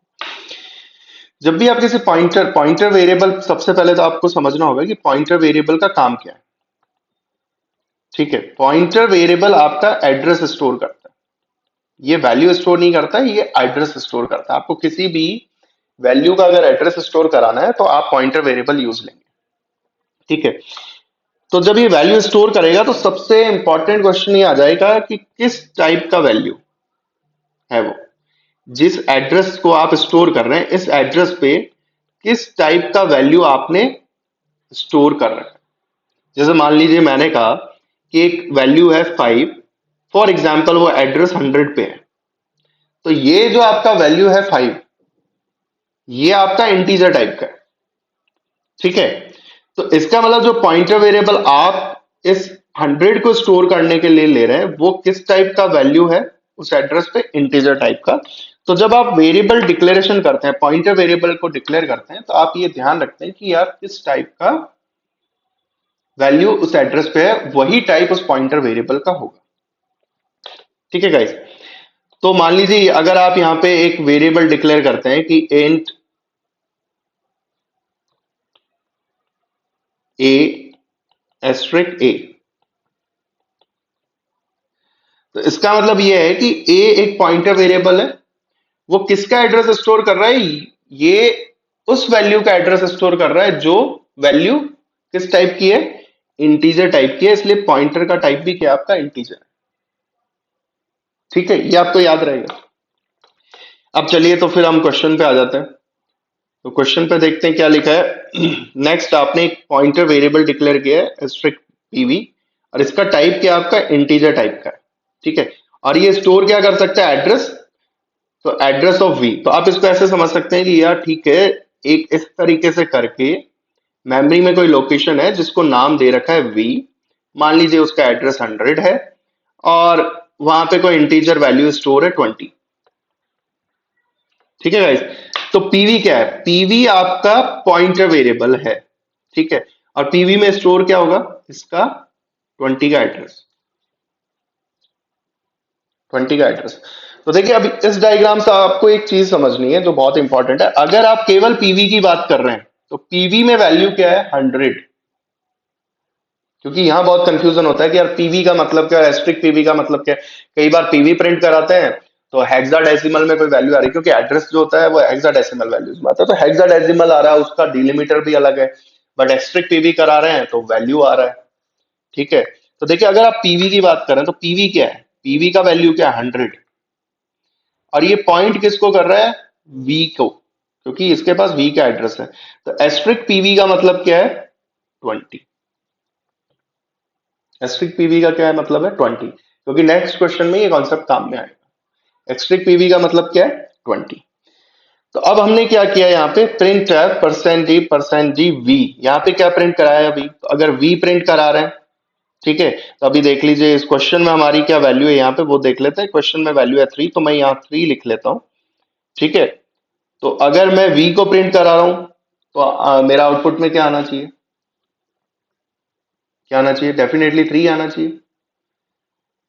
जब भी आप किसी पॉइंटर पॉइंटर वेरिएबल, सबसे पहले तो आपको समझना होगा कि पॉइंटर वेरिएबल का काम क्या है। ठीक है, पॉइंटर वेरिएबल आपका एड्रेस स्टोर करता है, ये वैल्यू स्टोर नहीं करता है, ये एड्रेस स्टोर करता है। आपको किसी भी वैल्यू का अगर एड्रेस स्टोर कराना है तो आप पॉइंटर वेरिएबल यूज लेंगे। ठीक है, तो जब ये वैल्यू स्टोर करेगा तो सबसे इंपॉर्टेंट क्वेश्चन ये आ जाएगा कि किस टाइप का वैल्यू है वो, जिस एड्रेस को आप स्टोर कर रहे हैं इस एड्रेस पे किस टाइप का वैल्यू आपने स्टोर कर रखा है। जैसे मान लीजिए मैंने कहा कि एक वैल्यू है 5, फॉर एग्जाम्पल वो एड्रेस 100 पे है, तो ये जो आपका वैल्यू है 5, ये आपका इंटीजर टाइप का है। ठीक है, तो इसका मतलब जो पॉइंटर वेरिएबल आप इस 100 को स्टोर करने के लिए ले रहे हैं वो किस टाइप का वैल्यू है उस एड्रेस पे, इंटीजर टाइप का। तो जब आप वेरिएबल डिक्लेरेशन करते हैं, पॉइंटर वेरिएबल को डिक्लेयर करते हैं, तो आप ये ध्यान रखते हैं कि यार किस टाइप का वैल्यू उस एड्रेस पे है, वही टाइप उस पॉइंटर वेरिएबल का होगा। ठीक है गाइस, तो मान लीजिए अगर आप यहां पे एक वेरिएबल डिक्लेयर करते हैं कि इंट ए एस्ट्रिक ए, तो इसका मतलब यह है कि ए एक पॉइंटर वेरिएबल है, वो किसका एड्रेस स्टोर कर रहा है, ये उस वैल्यू का एड्रेस स्टोर कर रहा है जो वैल्यू किस टाइप की है, इंटीजर टाइप की है, इसलिए पॉइंटर का टाइप भी क्या आपका इंटीजर है। ठीक है, ये आपको याद रहेगा। अब चलिए तो फिर हम क्वेश्चन पे आ जाते हैं। तो क्वेश्चन पे देखते हैं क्या लिखा है। नेक्स्ट आपने एक पॉइंटर वेरिएबल डिक्लेयर किया है एस्ट्रिक पीवी, और इसका टाइप क्या आपका इंटीजर टाइप का है। ठीक है, और ये स्टोर क्या कर सकता है, एड्रेस, तो एड्रेस ऑफ वी। तो आप इसको ऐसे समझ सकते हैं कि यार ठीक है, एक इस तरीके से करके मेमोरी में कोई लोकेशन है जिसको नाम दे रखा है वी, मान लीजिए उसका एड्रेस 100 है और वहां पे कोई इंटीजर वैल्यू स्टोर है 20। ठीक है गाइस, तो पीवी क्या है, पीवी आपका पॉइंटर वेरिएबल है। ठीक है, और पीवी में स्टोर क्या होगा, इसका 20 का एड्रेस, 20 का एड्रेस। तो देखिए अब इस डायग्राम से आपको एक चीज समझनी है जो बहुत इंपॉर्टेंट है। अगर आप केवल पीवी की बात कर रहे हैं तो पीवी में वैल्यू क्या है, 100। क्योंकि यहां बहुत कंफ्यूजन होता है कि यार पीवी का मतलब क्या है, एस्ट्रिक पीवी का मतलब क्या है। कई बार पीवी प्रिंट कराते हैं तो हेक्साडेसिमल में कोई वैल्यू आ रही है, क्योंकि एड्रेस जो होता है वो हेक्साडेसिमल वैल्यूज में आता है, तो हेक्साडेसिमल आ रहा है, उसका डिलिमीटर भी अलग है। बट एस्ट्रिक पीवी करा रहे हैं तो वैल्यू आ रहा है। ठीक है, तो देखिए अगर आप पीवी की बात करें तो पीवी क्या है, पीवी का वैल्यू क्या है, 100, और ये पॉइंट किसको कर रहा है, वी को, क्योंकि इसके पास वी का एड्रेस है। तो एस्ट्रिक पीवी का मतलब क्या है, 20। एस्ट्रिक पीवी का क्या है मतलब है 20, क्योंकि नेक्स्ट क्वेश्चन में ये कॉन्सेप्ट काम में आएगा। एस्ट्रिक पीवी का मतलब क्या है, 20। तो अब हमने क्या किया, यहाँ पे प्रिंट है %d वी, यहाँ पे क्या प्रिंट कराया अभी, तो अगर वी प्रिंट करा रहे हैं, ठीक है, तो अभी देख लीजिए इस क्वेश्चन में हमारी क्या वैल्यू है, यहाँ पे वो देख लेते हैं। क्वेश्चन में वैल्यू है 3, तो मैं यहाँ 3 लिख लेता हूँ। ठीक है, तो अगर मैं वी को प्रिंट करा रहा हूं तो मेरा आउटपुट में क्या आना चाहिए, क्या आना चाहिए, डेफिनेटली 3 आना चाहिए,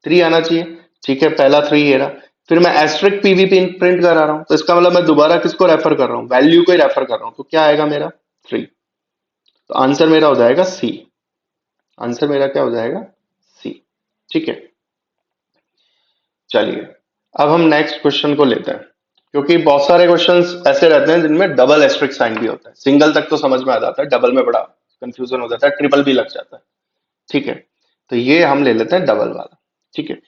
3 आना चाहिए। ठीक है, पहला 3 ये रहा। फिर मैं एस्ट्रिक पीवी प्रिंट करा रहा हूं, तो इसका मतलब मैं दोबारा किसको रेफर कर रहा हूं, वैल्यू को ही रेफर कर रहा हूं, तो क्या आएगा मेरा 3। तो आंसर मेरा हो जाएगा सी, आंसर मेरा क्या हो जाएगा, सी। ठीक है, चलिए अब हम नेक्स्ट क्वेश्चन को लेते हैं, क्योंकि बहुत सारे क्वेश्चंस ऐसे रहते हैं जिनमें डबल एस्ट्रिक साइन भी होता है। सिंगल तक तो समझ में आ जाता है, डबल में बड़ा कंफ्यूजन हो जाता है, ट्रिपल भी लग जाता है। ठीक है, तो ये हम ले लेते हैं डबल वाला। ठीक है,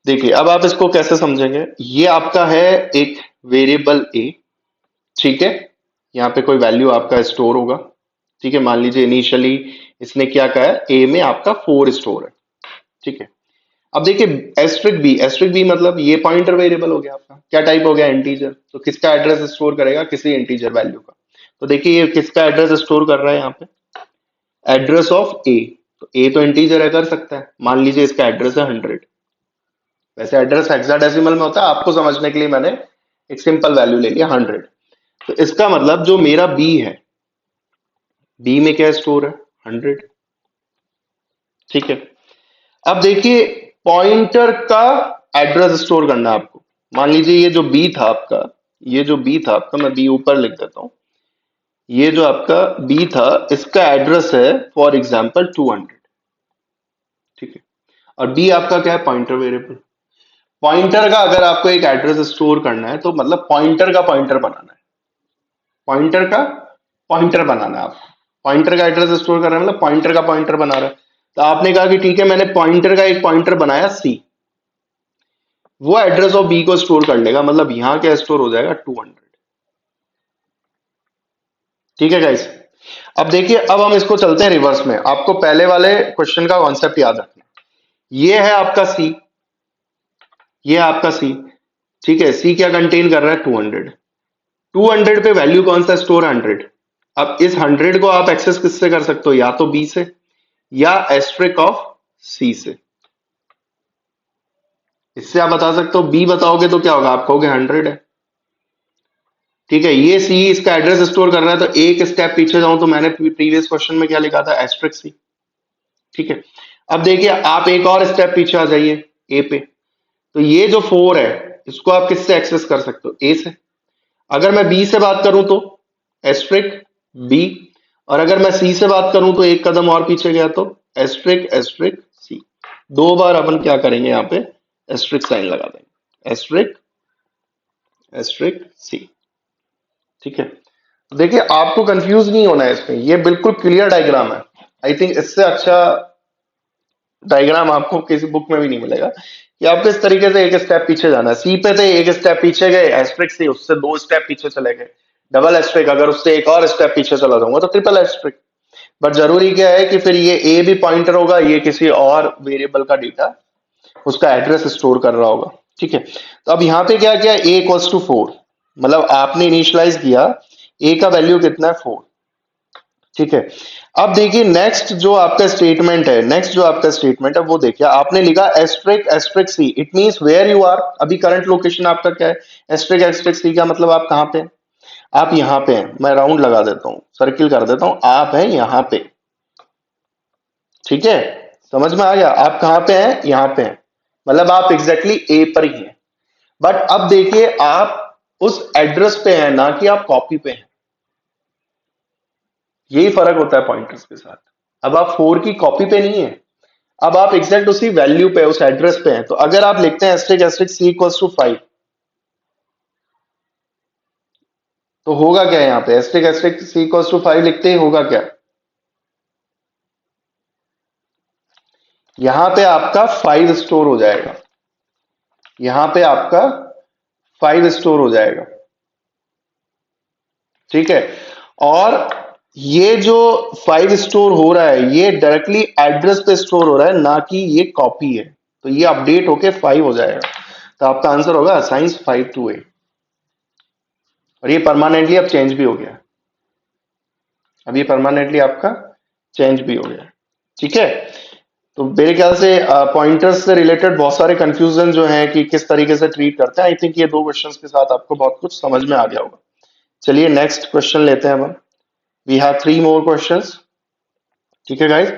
देखिए अब आप इसको कैसे समझेंगे, ये आपका है एक वेरिएबल ए। ठीक है, यहाँ पे कोई वैल्यू आपका स्टोर होगा। ठीक है, मान लीजिए इनिशियली इसने क्या कहा है, ए में आपका 4 स्टोर है। ठीक है, अब देखिए एस्ट्रिक बी मतलब ये पॉइंटर वेरिएबल हो गया आपका, क्या टाइप हो गया, इंटीजर। तो किसका एड्रेस स्टोर करेगा, किसी इंटीजर वैल्यू का। तो देखिए ये किसका एड्रेस स्टोर कर रहा है यहाँ पे, एड्रेस ऑफ ए। तो ए तो इंटीजर है, कर सकता है, मान लीजिए इसका एड्रेस है 100। वैसे एड्रेस हेक्साडेसिमल में होता है, आपको समझने के लिए मैंने एक सिंपल वैल्यू ले लिया 100। तो इसका मतलब जो मेरा बी है, बी में क्या स्टोर है, 100। ठीक है, अब देखिए पॉइंटर का एड्रेस स्टोर करना है आपको। मान लीजिए ये जो बी था आपका, ये जो बी था आपका, मैं बी ऊपर लिख देता हूं। ये जो आपका बी था इसका एड्रेस है फॉर एग्जांपल 200, ठीक है। और बी आपका क्या है, पॉइंटर वेरिएबल। पॉइंटर का अगर आपको एक एड्रेस स्टोर करना है तो मतलब पॉइंटर का पॉइंटर बनाना है, पॉइंटर का पॉइंटर बनाना है आपको। पॉइंटर का एड्रेस स्टोर कर रहा है मतलब पॉइंटर का पॉइंटर बना रहा है। तो आपने कहा कि ठीक है मैंने पॉइंटर का एक पॉइंटर बनाया सी, वो एड्रेस ऑफ बी को स्टोर कर लेगा, मतलब यहां क्या स्टोर हो जाएगा 200, ठीक है गाइस। अब देखिए अब हम इसको चलते हैं रिवर्स में। आपको पहले वाले क्वेश्चन का कॉन्सेप्ट याद रखना। ये है आपका सी, ये है आपका सी, ठीक है। सी क्या कंटेन कर रहा है, 200। 200 पे वैल्यू कौन सा स्टोर, 100। अब इस 100 को आप एक्सेस किससे कर सकते हो, या तो बी से या एस्ट्रिक ऑफ सी से। इससे आप बता सकते हो, बी बताओगे तो क्या होगा, आप कहोगे 100 है, ठीक है। ये सी इसका एड्रेस स्टोर कर रहा है, तो एक स्टेप पीछे जाऊं तो मैंने प्रीवियस क्वेश्चन में क्या लिखा था, एस्ट्रिक सी, ठीक है। अब देखिए आप एक और स्टेप पीछे आ जाइए ए पे। तो ये जो 4 है इसको आप किससे एक्सेस कर सकते हो, ए से। अगर मैं बी से बात करूं तो एस्ट्रिक बी, और अगर मैं सी से बात करूं तो एक कदम और पीछे गया तो एस्ट्रिक एस्ट्रिक सी। दो बार अपन क्या करेंगे, यहाँ पे एस्ट्रिक साइन लगा देंगे, एस्ट्रिक एस्ट्रिक सी, ठीक है। तो देखिए आपको कंफ्यूज नहीं होना है इसमें, ये बिल्कुल क्लियर डायग्राम है। आई थिंक इससे अच्छा डायग्राम आपको किसी बुक में भी नहीं मिलेगा कि आपको इस तरीके से एक स्टेप पीछे जाना है। सी पे थे एक स्टेप पीछे गए एस्ट्रिक सी, उससे 2 स्टेप पीछे चले गए डबल एस्ट्रिक, अगर उससे एक और स्टेप पीछे चला जाऊंगा तो ट्रिपल एस्ट्रिक। बट जरूरी क्या है कि फिर ये ए भी पॉइंटर होगा, ये किसी और वेरिएबल का डेटा उसका एड्रेस स्टोर कर रहा होगा, ठीक है। तो अब यहाँ पे क्या किया, ए इक्वल्स टू 4, मतलब आपने इनिशियलाइज किया, ए का वैल्यू कितना है 4, ठीक है। अब देखिए नेक्स्ट जो आपका स्टेटमेंट है, नेक्स्ट जो आपका स्टेटमेंट है वो देखिए आपने लिखा asterisk asterisk c, it means where you are, अभी करंट लोकेशन आपका क्या है। एस्ट्रिक एस्ट्रिक सी का मतलब आप कहाँ पे हैं, आप यहाँ पे हैं। मैं राउंड लगा देता हूँ, सर्किल कर देता हूँ, आप हैं यहाँ पे, ठीक है। समझ में आ गया, आप कहाँ पे हैं, यहाँ पे हैं, मतलब आप एग्जैक्टली ए पर ही हैं। बट अब देखिए आप उस एड्रेस पे हैं, ना कि आप कॉपी पे हैं। यही फर्क होता है पॉइंटर्स के साथ। अब आप 4 की कॉपी पे नहीं है, अब आप एग्जैक्ट उसी वैल्यू पे, उस एड्रेस पे हैं। तो अगर आप लिखते हैं asterisk asterisk c equals to 5, तो होगा क्या यहाँ पे, asterisk asterisk c equals to 5 लिखते ही होगा क्या, यहां पे आपका 5 स्टोर हो जाएगा, यहां पे आपका 5 स्टोर हो जाएगा, ठीक है। और ये जो 5 स्टोर हो रहा है ये डायरेक्टली एड्रेस पे स्टोर हो रहा है, ना कि ये कॉपी है। तो ये अपडेट होके 5 हो जाएगा। तो आपका आंसर होगा असाइंस 5 टू 8, और ये परमानेंटली अब चेंज भी हो गया, अब ये परमानेंटली आपका चेंज भी हो गया, ठीक है। तो मेरे ख्याल से पॉइंटर्स से रिलेटेड बहुत सारे कंफ्यूजन जो हैं कि किस तरीके से ट्रीट करते हैं, आई थिंक ये 2 क्वेश्चंस के साथ आपको बहुत कुछ समझ में आ गया होगा। चलिए नेक्स्ट क्वेश्चन लेते हैं अब हम। वी हैव 3 मोर क्वेश्चंस, ठीक है guys.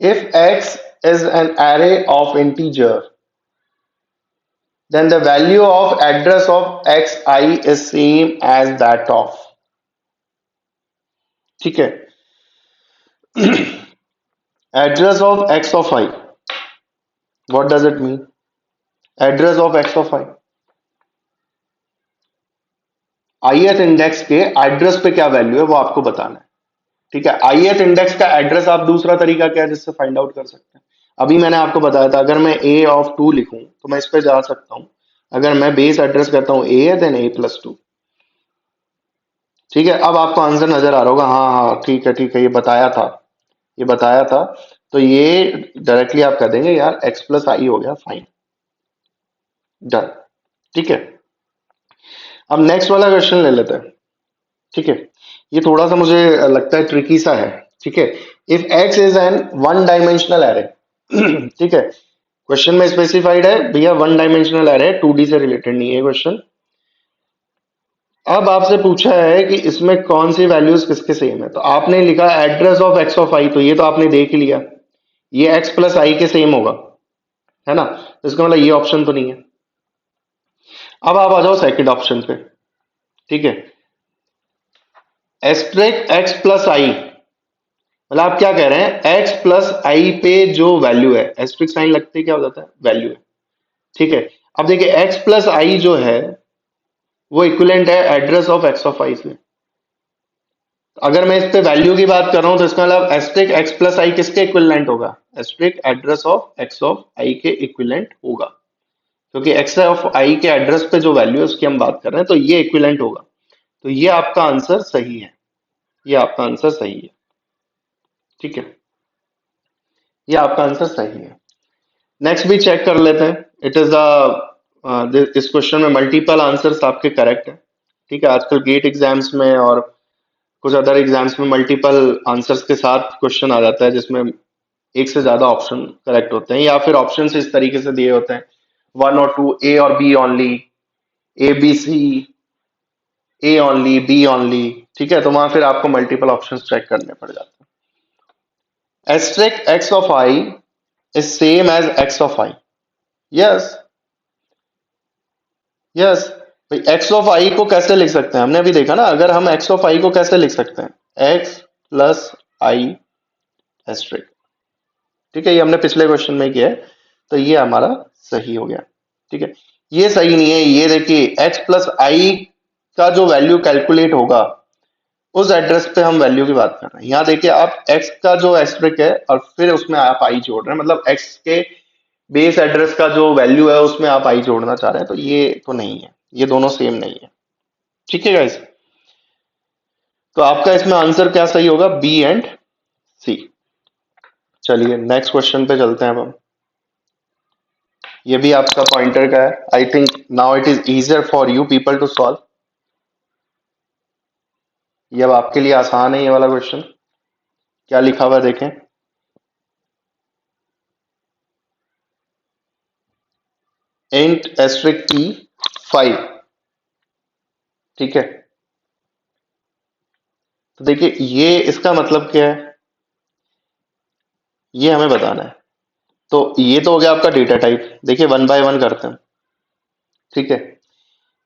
If x is an array of integer, then the value of address of xi is same as that of, ठीक है। address of x of I, what does it mean, address of x of I, ith index के address पे क्या value है वो आपको बताना है, ठीक है। ith इंडेक्स का एड्रेस आप दूसरा तरीका क्या है जिससे फाइंड आउट कर सकते हैं, अभी मैंने आपको बताया था, अगर मैं a ऑफ 2 लिखूं तो मैं इस पे जा सकता हूं। अगर मैं बेस एड्रेस कहता हूं a है देन a+2, ठीक है। अब आपको आंसर नजर आ रहा होगा, हाँ हाँ ठीक है ठीक है, ये बताया था, ये बताया था। तो ये डायरेक्टली आप कह देंगे यार x+i हो गया, फाइन, डन, ठीक है। अब नेक्स्ट वाला क्वेश्चन ले लेते हैं, ठीक है। ये थोड़ा सा मुझे लगता है ट्रिकी सा है, ठीक है। If x is an one dimensional array, ठीक है। क्वेश्चन में स्पेसिफाइड है भैया वन डायमेंशनल एरे, 2D से रिलेटेड नहीं है क्वेश्चन। अब आपसे पूछा है कि इसमें कौन सी वैल्यूज किसके सेम है, तो आपने लिखा address of x of i, तो ये तो आपने देख ही लिया, ये x प्लस आई के सेम होगा, है ना, तो इसका मतलब ये ऑप्शन तो नहीं है। अब आप आ जाओ सेकंड ऑप्शन पे, ठीक है, एस्ट्रिक x प्लस आई, मतलब आप क्या कह रहे हैं, x प्लस आई पे जो वैल्यू है, एस्ट्रिक साइन लगते ही क्या हो जाता है, वैल्यू है, ठीक है। अब देखिए x प्लस आई जो है वो इक्विवेलेंट है एड्रेस ऑफ x ऑफ आई से। अगर मैं इस पे वैल्यू की बात कर रहा हूं तो इसका मतलब एस्ट्रिक x प्लस आई किसके इक्विवेलेंट होगा, asterisk address of x of i के इक्विवेलेंट होगा, क्योंकि x ऑफ आई के एड्रेस पे जो वैल्यू है उसकी हम बात कर रहे हैं, तो ये इक्विवेलेंट होगा। तो ये आपका आंसर सही है, ये आपका आंसर सही है, ठीक है, ये आपका आंसर सही है। नेक्स्ट भी चेक कर लेते हैं। इट इज इस क्वेश्चन में मल्टीपल आंसर्स आपके करेक्ट है, ठीक है। आजकल गेट एग्जाम्स में और कुछ अदर एग्जाम्स में मल्टीपल आंसर्स के साथ क्वेश्चन आ जाता है जिसमें एक से ज्यादा ऑप्शन करेक्ट होते हैं, या फिर ऑप्शन इस तरीके से दिए होते हैं, वन और टू, ए और b only, a b c, a only, b only, ठीक है, तो वहां फिर आपको मल्टीपल ऑप्शंस चेक करने पड़ जाते हैं। Asterisk x of i is same as x of i, yes, yes. भाई एक्स ऑफ आई को कैसे लिख सकते हैं, हमने अभी देखा ना, अगर हम एक्स ऑफ आई को कैसे लिख सकते हैं, एक्स प्लस आई एस्ट्रिक, ठीक है, ये हमने पिछले क्वेश्चन में किया है, तो ये हमारा सही हो गया, ठीक है। ये सही नहीं है, ये देखिए एक्स प्लस आई का जो वैल्यू कैलकुलेट होगा उस एड्रेस पे हम वैल्यू की बात कर रहे हैं। यहाँ देखिए आप x का जो एस्ट्रिक है और फिर उसमें आप आई जोड़ रहे हैं, मतलब x के बेस एड्रेस का जो वैल्यू है उसमें आप आई जोड़ना चाह रहे हैं, तो ये तो नहीं है, ये दोनों सेम नहीं है, ठीक है गाइस। तो आपका इसमें आंसर क्या सही होगा, बी एंड सी। चलिए नेक्स्ट क्वेश्चन पे चलते हैं अब हम। ये भी आपका पॉइंटर का है, I think now it is easier for you people to solve. ये अब आपके लिए आसान है ये वाला क्वेश्चन। क्या लिखा हुआ है देखें, इंट एस्ट्रिक की 5, ठीक है। तो देखिए ये इसका मतलब क्या है, ये हमें बताना है। तो ये तो हो गया आपका डेटा टाइप, देखिए वन बाय वन करते हैं, ठीक है।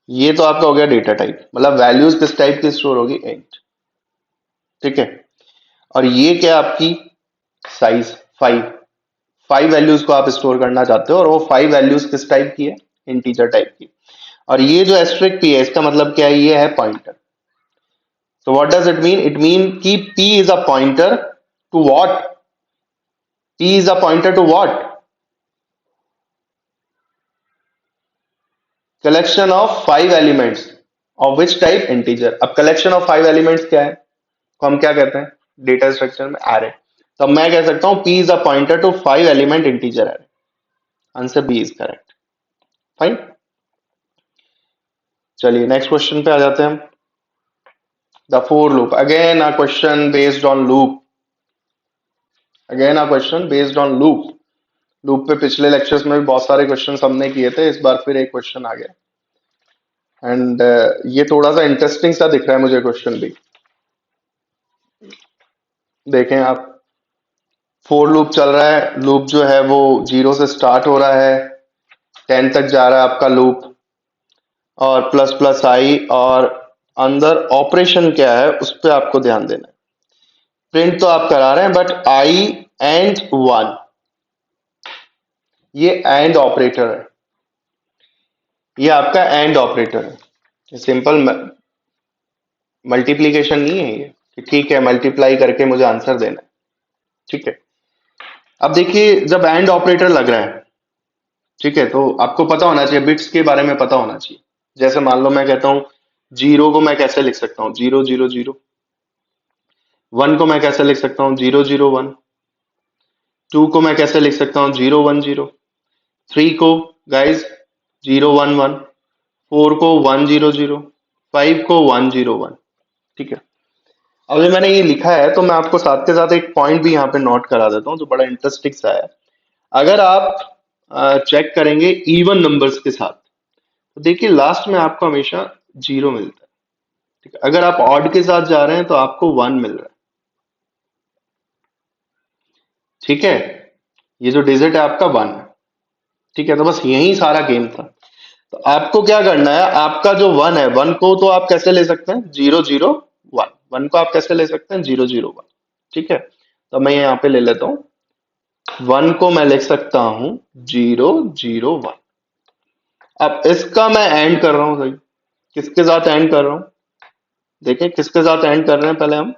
ये तो आपका हो गया डेटा टाइप, मतलब वैल्यूज किस टाइप की स्टोर होगी, इंट, ठीक है। और ये क्या आपकी साइज 5, 5 वैल्यूज को आप स्टोर करना चाहते हो, और वो 5 वैल्यूज किस टाइप की है, इंटीजर टाइप की। और ये जो एस्ट्रिक पी है इसका मतलब क्या है, ये है pointer. So what does it mean? It mean कि P is a pointer to what? P is a pointer to what? Collection of 5 elements of which type, integer. अब collection of 5 elements क्या है, को हम क्या कहते हैं डेटा स्ट्रक्चर में, array। तो मैं कह सकता हूं P is a pointer to 5 element integer array। Answer B is correct। Fine. चलिए नेक्स्ट क्वेश्चन पे आ जाते हैं हम। The for loop, again a question based on loop, again a question based on loop. Loop पे पिछले lectures में भी बहुत सारे क्वेश्चन हमने किए थे, इस बार फिर एक क्वेश्चन आ गया, एंड ये थोड़ा सा इंटरेस्टिंग सा दिख रहा है मुझे क्वेश्चन भी। देखें आप, फोर लूप चल रहा है, लूप जो है वो 0 से स्टार्ट हो रहा है, 10 तक जा रहा है आपका लूप, और प्लस प्लस आई, और अंदर ऑपरेशन क्या है उस पर आपको ध्यान देना है। प्रिंट तो आप करा रहे हैं बट आई एंड 1, ये एंड ऑपरेटर है, ये आपका एंड ऑपरेटर है, सिंपल मल्टीप्लीकेशन नहीं है ये कि ठीक है मल्टीप्लाई करके मुझे आंसर देना है, ठीक है। अब देखिए जब एंड ऑपरेटर लग रहा है, ठीक है, तो आपको पता होना चाहिए, बिट्स के बारे में पता होना चाहिए। जैसे मान लो मैं कहता हूं जीरो को मैं कैसे लिख सकता हूँ, 0 0 0। 1 को मैं कैसे लिख सकता हूँ, 0 0 1। 2 को मैं कैसे लिख सकता हूँ, 0 1 0। 3 को गाइज 0 1 1। 4 को 1 0 0। 5 को 1 0 1, ठीक है। अभी मैंने ये लिखा है तो मैं आपको साथ के साथ एक पॉइंट भी यहाँ पे नोट करा देता हूँ जो बड़ा इंटरेस्टिंग सा है। अगर आप चेक करेंगे इवन नंबर्स के साथ, तो देखिए लास्ट में आपको हमेशा 0 मिलता है, ठीक है। अगर आप ऑड के साथ जा रहे हैं तो आपको 1 मिल रहा है, ठीक है। ये जो डिजिट है आपका 1 है। ठीक है, तो बस यही सारा गेम था। तो आपको क्या करना है, आपका जो 1 है, 1 को तो आप कैसे ले सकते हैं, 0 0 1, 1 को आप कैसे ले सकते हैं, 0 0 1। ठीक है, तो मैं यहाँ पे ले लेता हूँ, 1 को मैं लिख सकता हूं 0 0 1। अब इसका मैं एंड कर रहा हूं भाई, किसके साथ एंड कर रहा हूं, देखें किसके साथ एंड कर रहे हैं पहले हम,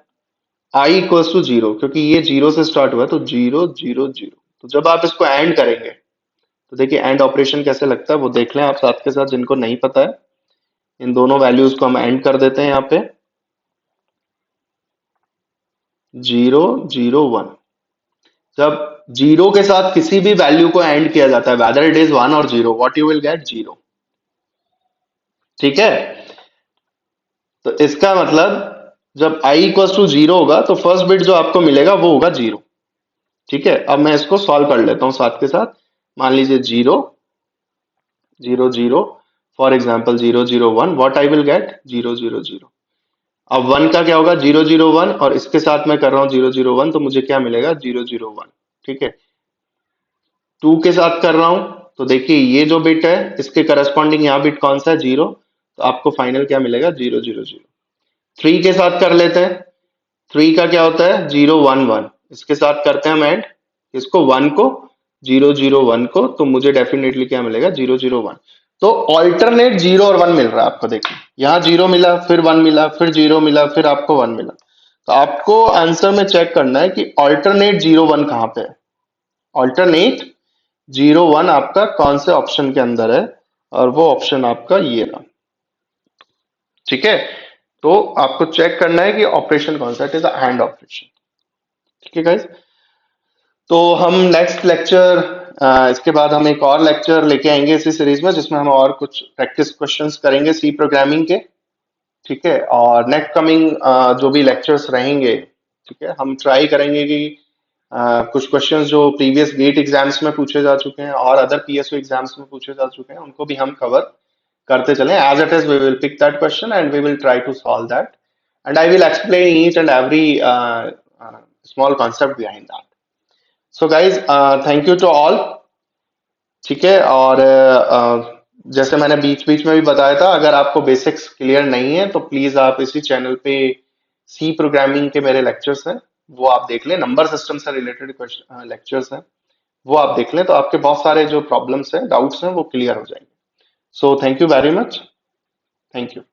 आई इक्वल्स टू 0, क्योंकि ये 0 से स्टार्ट हुआ है, तो 0 0 0। तो जब आप इसको एंड करेंगे तो देखिए एंड ऑपरेशन कैसे लगता है वो देख लें आप साथ के साथ, जिनको नहीं पता है। इन दोनों वैल्यूज को हम एंड कर देते हैं यहाँ पे, 0 0 1। जब जीरो के साथ किसी भी वैल्यू को एंड किया जाता है, वेदर इट इज 1 और 0, व्हाट यू विल गेट, 0। ठीक है, तो इसका मतलब जब i इक्वल्स टू 0 होगा तो फर्स्ट बिट जो आपको मिलेगा वो होगा 0। ठीक है, अब मैं इसको सॉल्व कर लेता हूं साथ के साथ। मान लीजिए 0 0 0, for example 0 0 1, what I will get, 0 0 0। अब 1 का क्या होगा, 0 0 1, और इसके साथ मैं कर रहा हूँ 0 0 1, तो मुझे क्या मिलेगा, 0 0 1। ठीक है, 2 के साथ कर रहा हूं, तो देखिए ये जो बिट है इसके करस्पॉन्डिंग यहाँ बिट कौन सा है, 0, तो आपको फाइनल क्या मिलेगा, 0 0 0। 3 के साथ कर लेते हैं, 3 का क्या होता है, 0 1 1, इसके साथ करते हैं हम ऐड, इसको 1 को 0 0 1 को, तो मुझे डेफिनेटली क्या मिलेगा, 0 0 1। तो ऑल्टरनेट 0 और 1 मिल रहा है आपको, देखिए यहाँ 0 मिला, फिर 1 मिला, फिर 0 मिला, फिर आपको 1 मिला। तो आपको आंसर में चेक करना है कि ऑल्टरनेट 0 1 कहाँ पे है, ऑल्टरनेट 0 1 आपका कौन से ऑप्शन के अंदर है, और वो ऑप्शन आपका ये रहा। ठीक है, तो आपको चेक करना है कि ऑपरेशन कौन सा, इट इज एंड ऑपरेशन। ठीक है गाइस, तो हम नेक्स्ट लेक्चर, इसके बाद हम एक और लेक्चर लेके आएंगे इसी सीरीज में, जिसमें हम और कुछ प्रैक्टिस क्वेश्चंस करेंगे सी प्रोग्रामिंग के। ठीक है, और नेक्स्ट कमिंग जो भी लेक्चर्स रहेंगे, ठीक है, हम ट्राई करेंगे कि कुछ क्वेश्चंस जो प्रीवियस गेट एग्जाम्स में पूछे जा चुके हैं और अदर पीएसओ एग्जाम्स में पूछे जा चुके हैं, उनको भी हम कवर करते चलें। As it is we will pick that question and we will try to solve that, and I will explain each and every small concept behind that. So guys, thank you to all. ठीक है, और जैसे मैंने बीच बीच में भी बताया था, अगर आपको बेसिक्स क्लियर नहीं है तो प्लीज आप इसी चैनल पे सी प्रोग्रामिंग के मेरे लेक्चर्स हैं, वो आप देख लें, नंबर सिस्टम से रिलेटेड लेक्चर्स हैं, वो आप देख लें, तो आपके बहुत सारे जो प्रॉब्लम्स हैं, डाउट्स हैं, वो क्लियर हो जाएंगे। So thank you very much, thank you.